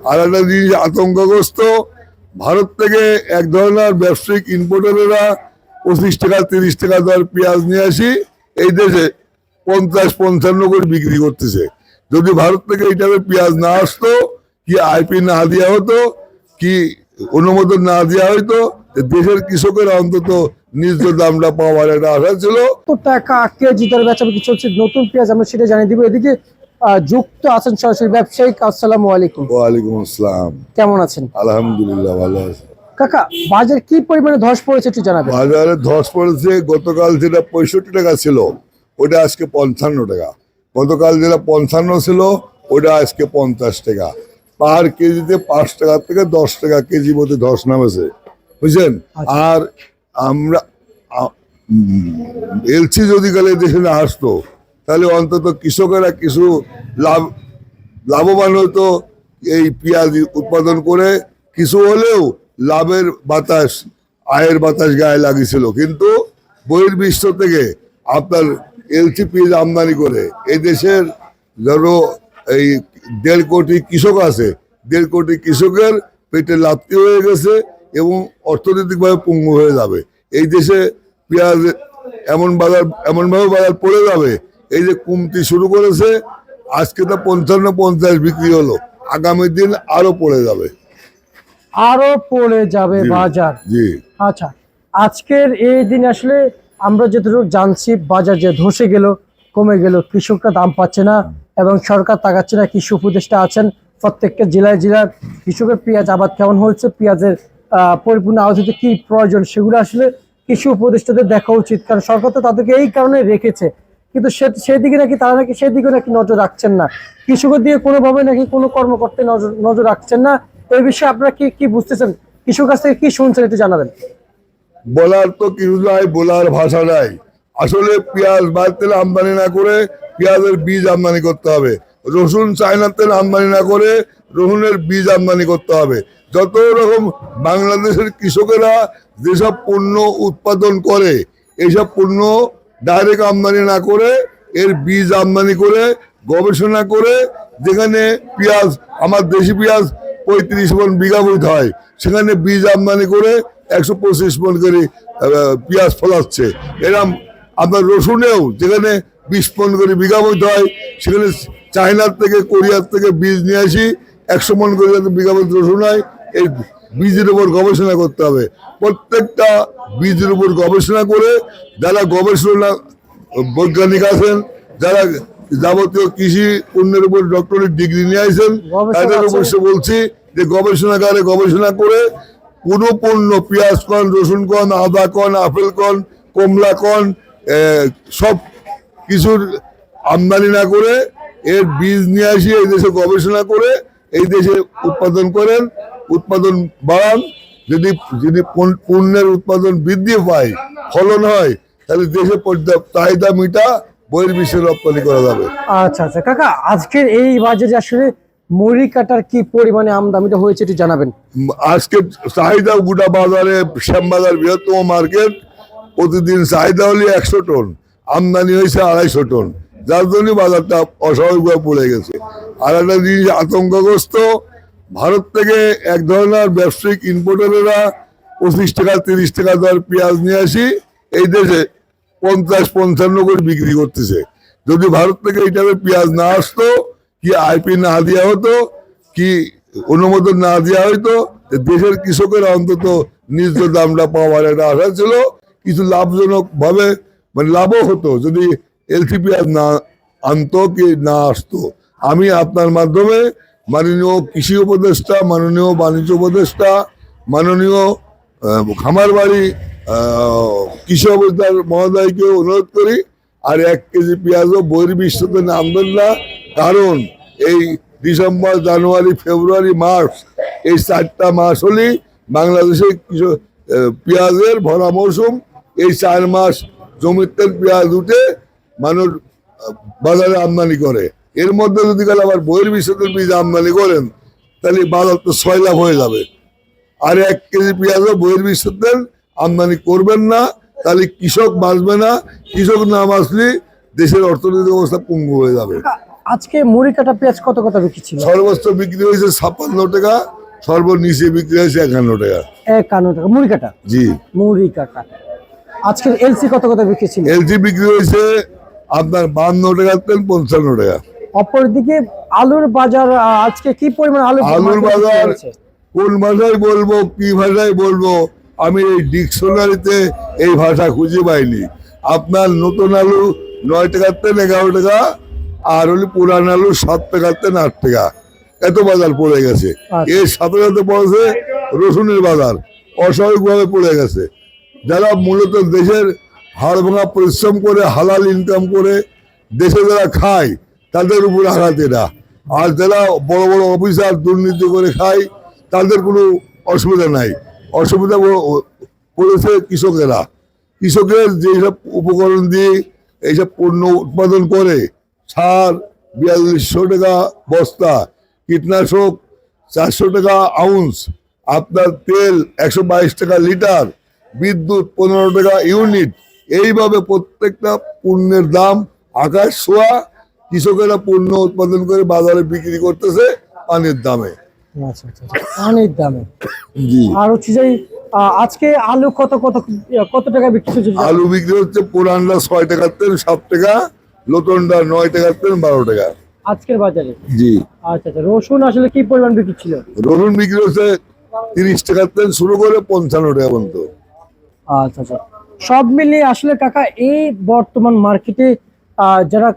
আর একটা জিনিস আতঙ্কগ্রস্ত, ভারত থেকে এক ধরনের ব্যবসায়িক ইম্পোর্টারেরা 25 টাকা 30 টাকা দর পেঁয়াজ নিয়ে আসি এই দেশে 50-55 করে বিক্রি করতেছে। যদি ভারত থেকে এই টাইপের পেঁয়াজ না আসতো, কি আইপি না দেওয়া হতো, কি অনুমোদন না দেওয়া হইতো, দেশের কৃষকের অন্তত নিজ দামটা পাওয়ার একটা আশা ছিল। টাকা কেজি দরে বেচাবিক্রি চলছে নতুন পেঁয়াজ, আমরা সেটা জানিয়ে দিব। এদিকে যুক্ত আছেন সরাসরি ব্যবসায়িক। আসসালামু আলাইকুম। ওয়ালাইকুম আসসালাম। কেমন আছেন? আলহামদুলিল্লাহ ভালো আছে। কাকা, বাজার কি পরিমাণে ধস পড়েছে একটু জানাবেন। বাজারে ধস পড়েছে, গতকাল যেটা 65 টাকা ছিল ওটা আজকে 55 টাকা, গতকাল যেটা 55 ছিল ওটা আজকে 50 টাকা। পার কেজিতে 5 টাকা থেকে 10 টাকা কেজি মধ্যে ধস নামেছে, বুঝছেন। আর আমরা এলসি যদি গেলে দেশে না আসতো তাহলে অন্তত কৃষকেরা কিছু লাভবান হতো। এই পেঁয়াজ উৎপাদন করে কিছু হলেও লাভের বাতাস, আয়ের বাতাস গায়ে লাগিয়েছিল। কিন্তু বহির্বিশ্ব থেকে আপনার এলসি পেঁয়াজ আমদানি করে এই দেশের ধরো এই 1.5 কোটি কৃষক আছে, 1.5 কোটি কৃষকের পেটে লাপ্তি হয়ে গেছে এবং অর্থনৈতিকভাবে পঙ্গু হয়ে যাবে। এই দেশে পেঁয়াজ এমনভাবে বাজার পড়ে যাবে, এই যে কমতি শুরু করেছে, আজকে তো 55-50 বিক্রি হলো, আগামী দিন আরো পড়ে যাবে, আরো পড়ে যাবে বাজার। জি আচ্ছা, আজকের এই দিন আসলে আমরা যতটুকু জানছি বাজার যে ধসে গেল, কমে গেল, কৃষকরা দাম পাচ্ছে না এবং সরকার তাকাচ্ছে না। কৃষি উপদেষ্টা আছেন প্রত্যেকটা জেলায় জেলায়, কৃষকের পেঁয়াজ আবাদ কেমন হচ্ছে, পেঁয়াজের পরিপূর্ণ আওতাতে কি প্রয়োজন, সেগুলো আসলে কৃষি উপদেষ্টাদের দেখা উচিত, কারণ সরকার তো তাদেরকে এই কারণে রেখেছে। কিন্তু সেদিকে নাকি তারা নাকি সেদিকে নাকি নজর রাখছেন না, কৃষকের দিকে কোনোভাবে নাকি কোনো কর্মকর্তায় নজর রাখছেন না। এই বিষয়ে আপনারা কি বুঝতেছেন, কৃষক কাছ থেকে কি শুনছেন একটু জানাবেন। বলার তো কিছু নাই, বলার ভাষা নাই। আসলে পেঁয়াজ বাদ তেল আমদানি না করে পেঁয়াজের বীজ আমদানি করতে হবে, রসুন চায়নার তেল আমদানি না করে রসুনের বীজ আমদানি করতে হবে। যত রকম বাংলাদেশের কৃষকেরা যেসব পণ্য উৎপাদন করে এইসব পণ্য ডাইরেক্ট আমদানি না করে এর বীজ আমদানি করে গবেষণা করে, যেখানে পেঁয়াজ আমার দেশি পেঁয়াজ 35 মণ বিঘা বইতে হয়, সেখানে বীজ আমদানি করে 125 মণ করে পেঁয়াজ ফলাচ্ছে। এরকম আপনার রসুনেও যেখানে 20 মণ করে বিঘা বইতে হয়, সেখানে চায়নার থেকে কোরিয়ার থেকে বীজ নিয়ে আসি 100 মণ করে বিঘা বইতে রসুন হয়। এই বীজের উপর গবেষণা করতে হবে, প্রত্যেকটা বীজের উপর গবেষণা করে যারা গবেষণা বৈজ্ঞানিক আছেন, যারা যাবতীয় কৃষি পণ্যের উপর ডক্টরেট ডিগ্রি নিয়ে আসেন, তাদের অবশ্যই বলছি যে গবেষণাগারে গবেষণা করে কোনো পণ্য, পেঁয়াজ কন, রসুন কন, আদা কন, আপেল কন, কমলা কন, সব কিছুর আমদানি না করে এর বীজ নিয়ে আসি এই দেশে গবেষণা করে এই দেশে উৎপাদন করেন, উৎপাদন বাড়ান। যদি পণ্যের উৎপাদন বৃদ্ধি পায়, ফলন হয়, তাহলে দেশে পর্যাপ্ত চাহিদা মিটা বহির্বিশ্বে রপ্তানি করা যাবে। আচ্ছা আচ্ছা কাকা, আজকের এই বাজারে আসলে মুড়ি কাটার কি পরিমাণে আমদানিটা হয়েছে একটু জানাবেন। আজকে চাহিদা গোটা বাজারে, শ্যামবাজার বৃহত্তম মার্কেট, প্রতিদিন চাহিদা হলে 100 টন, আমদানি হয়েছে 250 টন, যার জন্য বাজারটা অস্বাভাবিকভাবে পড়ে গেছে। আর একটা জিনিস আতঙ্কগ্রস্ত, ভারত থেকে এক ধরনের ব্যবসায়িক ইম্পোর্টারেরা 25 টাকা 30 টাকা দর পেঁয়াজ নিয়ে আসি এই দেশে 50-55 করে বিক্রি করতেছে। যদি ভারত থেকে এই টাইপের পেঁয়াজ না আসতো, কি আইপি না দেওয়া হতো, কি অনুমোদন না দেওয়া হইতো, দেশের কৃষকের অন্তত নিজ দামটা পাওয়ার একটা আশা ছিল। কিছু লাভজনক ভাবে মানে লাভও হতো যদি এলসি পেঁয়াজ না আনতো, কি না আসতো। আমি আপনার মাধ্যমে মাননীয় কৃষি উপদেষ্টা, মাননীয় বাণিজ্য উপদেষ্টা, মাননীয় খামারবাড়ি কৃষি অবস্থার মহোদয়কে অনুরোধ করি, আর 1 কেজি পেঁয়াজও বহির্বিশ্বতে নামবেন না, কারণ এই ডিসেম্বর, জানুয়ারি, ফেব্রুয়ারি, মার্চ এই 4টা মাস হলেই বাংলাদেশে পেঁয়াজের ভরা মৌসুম। এই 4 মাস জমিতে পেঁয়াজ উঠে মানুষ বাজারে আমদানি করে, এর মধ্যে যদি গেলে আবার বহির্বিশ্বতে বীজ আমদানি করেন তাহলে বাজার তো 6 লাখ হয়ে যাবে। আর 1 কেজি পেঁয়াজও বহির্বিশ্বতে আমদানি করবেন না, তাহলে কৃষক বাঁচবে না। কৃষক না বাঁচলে দেশের অর্থনৈতিক অবস্থা পঙ্গু হয়ে যাবে। আজকে মুড়ি কাটা পেঁয়াজ কত বিক্রি ছিল? সর্বোচ্চ বিক্রি হয়েছে 56 টাকা, সর্বনিচে বিক্রি হয়েছে 51 টাকা। 51 টাকা মুড়ি কাটা। জি। মুড়ি কাটা। আজকের এলসি কত বিক্রি ছিল? এলজি বিক্রি হয়েছে আপনার 52 টাকা থেকে 55 টাকা। অপরদিকে আলুর বাজার আজকে কি পরিমাণ আলুর বাজার কোন ভাষায় বলবো, কি ভাষায় বলবো, আমি এই ডিকশনারিতে এই ভাষা খুঁজে পাইনি। আপনার নতুন আলু 9 টাকা থেকে 11 টাকা, আর হলো পুরান আলু 7 টাকা থেকে 8 টাকা, এত বাজার পড়ে গেছে। এর সাথে সাথে পড়েছে রসুনের বাজার অস্বাভাবিকভাবে পড়ে গেছে। যারা মূলত দেশের হাড় ভাঙা পরিশ্রম করে হালাল ইনকাম করে দেশে যারা খায় তাদের উপর আঘাত এটা। আর যারা বড় বড় অফিসার দুর্নীতি করে খায় তাদের কোনো অসুবিধা নাই। অসুবিধা পড়েছে কৃষকেরা। কৃষকের যেসব উপকরণ দিয়ে এইসব পণ্য উৎপাদন করে, সার 4200 টাকা বস্তা, কীটনাশক 400 টাকা আউন্স, আপনার তেল 122 টাকা লিটার, বিদ্যুৎ 15 টাকা ইউনিট, এইভাবে প্রত্যেকটা পণ্যের দাম আকাশ ছোঁয়া। কৃষকেরা পণ্য উৎপাদন করে বাজারে বিক্রি করতেছে পানির দামে। পানির দামে। জি। আর হচ্ছে যে আজকে আলু কত টাকা বিক্রি হচ্ছে? আলু বিক্রি হচ্ছে পুরানটা 6 টাকা থেকে 7 টাকা, নতুনটা 9 টাকা থেকে 12 টাকা আজকের বাজারে। জি। আচ্ছা, রসুন আসলে কি পরিমাণ বিক্রি ছিল? রসুন বিক্রি হচ্ছে 30 টাকা থেকে শুরু করে 55 টাকা পর্যন্ত। আচ্ছা, সব মিলিয়ে আসলে কাকা এই বর্তমান মার্কেটে যারা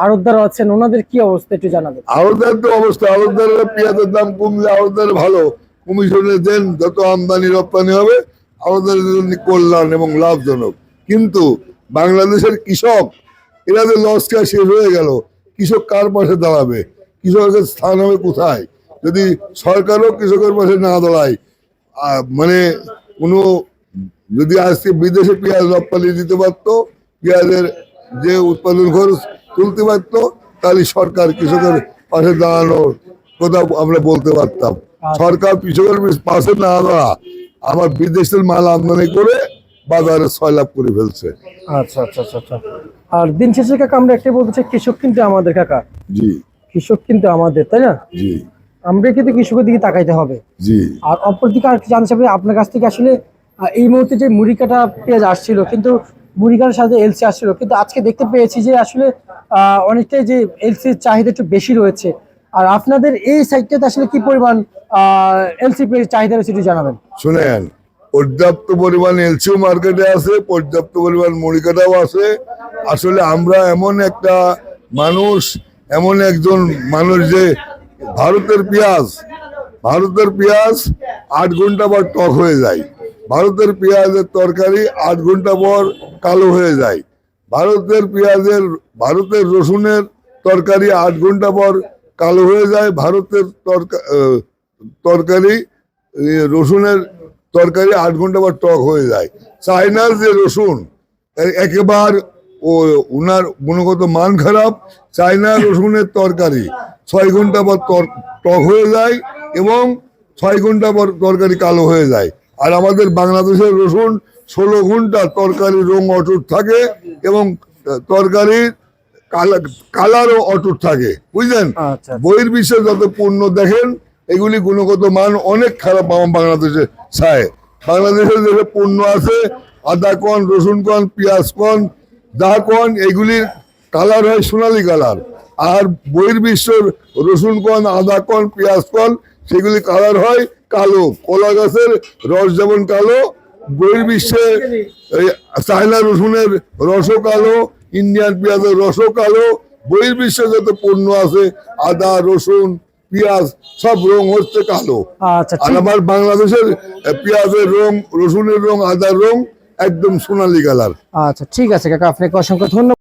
আড়তদার আছেন ওনাদের কি অবস্থা একটু জানাবেন। আড়তদার তো অবস্থা, আড়তদারের পেঁয়াজের দাম কমলে আড়তদার ভালো, কমিশনে দেন, যত আমদানি রপ্তানি হবে আড়তদারের জন্য কল্যাণ এবং লাভজনক। কিন্তু বাংলাদেশের কৃষক এরা যে লস খেয়ে শেষ হয়ে গেল, কৃষক কার পাশে দাঁড়াবে? কৃষকের স্থান হবে কোথায় যদি সরকারও কৃষকের পাশে না দাঁড়ায়? মানে কোনো যদি আজকে বিদেশে পেঁয়াজ রপ্তানি দিতে পারতো, পেঁয়াজের যে উৎপাদন খরচ তুলতে পারতো, তাহলে সরকার কৃষকের পাশে দাঁড়ানোর কথা আমরা বলতে পারতাম। সরকার কৃষকের পাশে না দাঁড়া আমার বিদেশের মাল আমদানি করে বাজারে 6 লাভ করে ফেলছে। আচ্ছা। আর দিন শেষে কাকা আমরা একটাই বলতে চাই, কৃষক কিন্তু আমাদের কাকা। জি। কৃষক কিন্তু আমাদের, তাই না? জি। আমরা কিন্তু কৃষকের দিকে তাকাইতে হবে। জি। আর অপরদিকে আর কি জানতে চাই আপনার কাছ থেকে, আসলে এই মুহূর্তে যে মুড়ি কাটা পেঁয়াজ আসছিল, কিন্তু মুড়ি কাটার সাথে এলসি আসছিল, কিন্তু আজকে দেখতে পেয়েছি যে আসলে অনেকটাই যে এলসির চাহিদা একটু বেশি রয়েছে। আর আপনাদের এই সাইডটাতে আসলে কি পরিমাণ এলসি চাহিদা রয়েছে একটু জানাবেন। শুনেন, পর্যাপ্ত পরিমাণ এলসিও মার্কেটে আছে, পর্যাপ্ত পরিমাণ মুড়ি কাটাও আছে। আসলে আমরা এমন একটা মানুষ, এমন একজন মানুষ যে ভারতের পেঁয়াজ 8 ঘন্টা পর টক হয়ে যায়। ভারতের পেঁয়াজের তরকারি 8 ঘন্টা পর কালো হয়ে যায়। ভারতের রসুনের তরকারি 8 ঘন্টা পর কালো হয়ে যায়। ভারতের তরকারি রসুনের তরকারি 8 ঘন্টা পর টক হয়ে যায়। চায়নার যে রসুন একেবারে ওনার গুণগত মান খারাপ। চায়নার রসুনের তরকারি 6 ঘন্টা পর টক হয়ে যায় এবং 6 ঘন্টা পর তরকারি কালো হয়ে যায়। আর আমাদের বাংলাদেশের রসুন 16 ঘন্টা তরকারির রং অটুট থাকে এবং তরকারির কালারও অটুট থাকে, বুঝলেন? বহির্বিশ্বে যত পণ্য দেখেন এগুলি গুণগত মান অনেক খারাপ। বাংলাদেশে বাংলাদেশের যে পণ্য আছে, আদা কন, রসুন কন, পেঁয়াজ কন, যা কন, এগুলির কালার হয় সোনালি কালার। আর বহির্বিশ্বের রসুন কন, আদা কন, পেঁয়াজ কন, সেগুলি কালার হয় কালো। কলা গাছের রস যেমন কালো, বহির্বিশ্বে চায়না রসুনের রসও কালো, ইন্ডিয়ান পেঁয়াজের রসও কালো। বহির্বিশ্বে যত পণ্য আছে আদা, রসুন, পেঁয়াজ, সব রং হচ্ছে কালো। আর আমার বাংলাদেশের পেঁয়াজের রং, রসুনের রং, আদার রং একদম সোনালী কালার। আচ্ছা, ঠিক আছে কাকা, আপনাকে অসংখ্য ধন্যবাদ।